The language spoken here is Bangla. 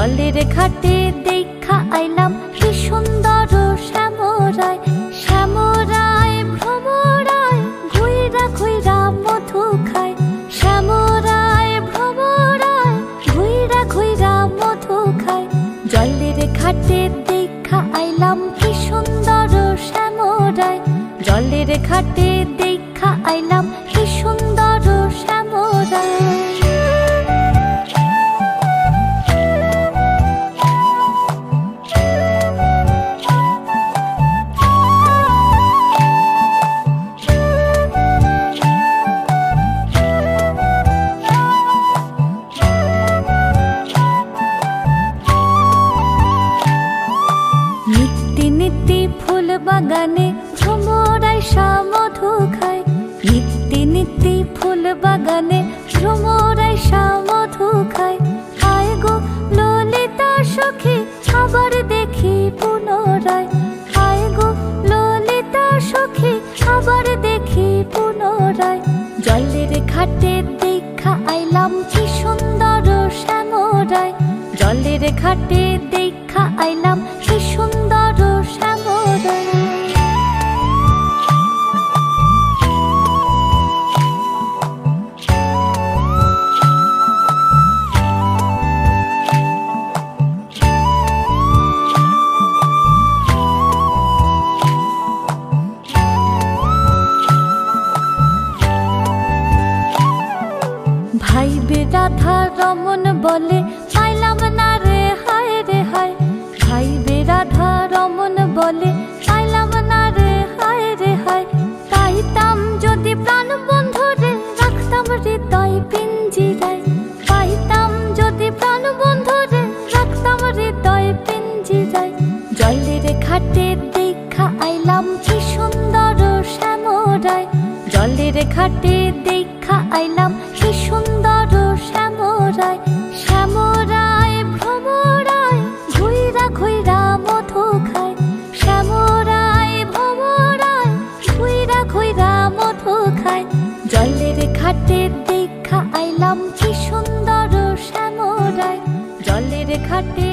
জলের ঘাটে দেখা আইলাম কি সুন্দর শ্যামরায়। শ্যামরায় ভ্রমরায় ঘুইরা ঘুইরা মধু খায়। শ্যামরায় ভ্রমরায় ঘুইরা ঘুইরা মধু খায়। জলের ঘাটে দেখা আইলাম কি সুন্দর শ্যামরায়। জলের ঘাটে দেখা আইলাম কি সুন্দর শ্যামরায়। নিত্যি নিত্যি ফুল বাগানে ভ্রমরায় মধু খায়। নিত্যি নিত্যি ফুল বাগানে ভ্রমরায় মধু খায়। আয় গো ললিতা সখী আবার দেখি পুনরায়। আয় গো ললিতা সখী আবার দেখি পুনরায়। জলের ঘাটে দেখা আইলাম কি সুন্দর শ্যামরায়। জলের ঘাটে দেখা আইলাম কি সুন্দর শ্যামরায়। ভাইবে রাধা রমন বলে পাইলাম না রে হায় রে হায়। ভাইবে রাধা রমন বলে পাইলাম না রে হায় রে হায়। পাইতাম যদি প্রাণ বন্ধু রে রাখতাম হৃদয় পিঞ্জিরায়। পাইতাম যদি প্রাণ বন্ধু রে রাখতাম হৃদয় পিঞ্জিরায়। জলের ঘাটে দেখা আইলাম কি সুন্দর শ্যামরায়। জলের ঘাটে দেখা আইলাম কি সুন্দর শ্যামরায়। শ্যামরায় ভ্রমরায় ঘুইরা ঘুইরা মধু খায়। শ্যামরায় ভ্রমরায় ঘুইরা ঘুইরা মধু খায়। জলের ঘাটে দেখা আইলাম কি সুন্দর শ্যামরায়। জলের ঘাটে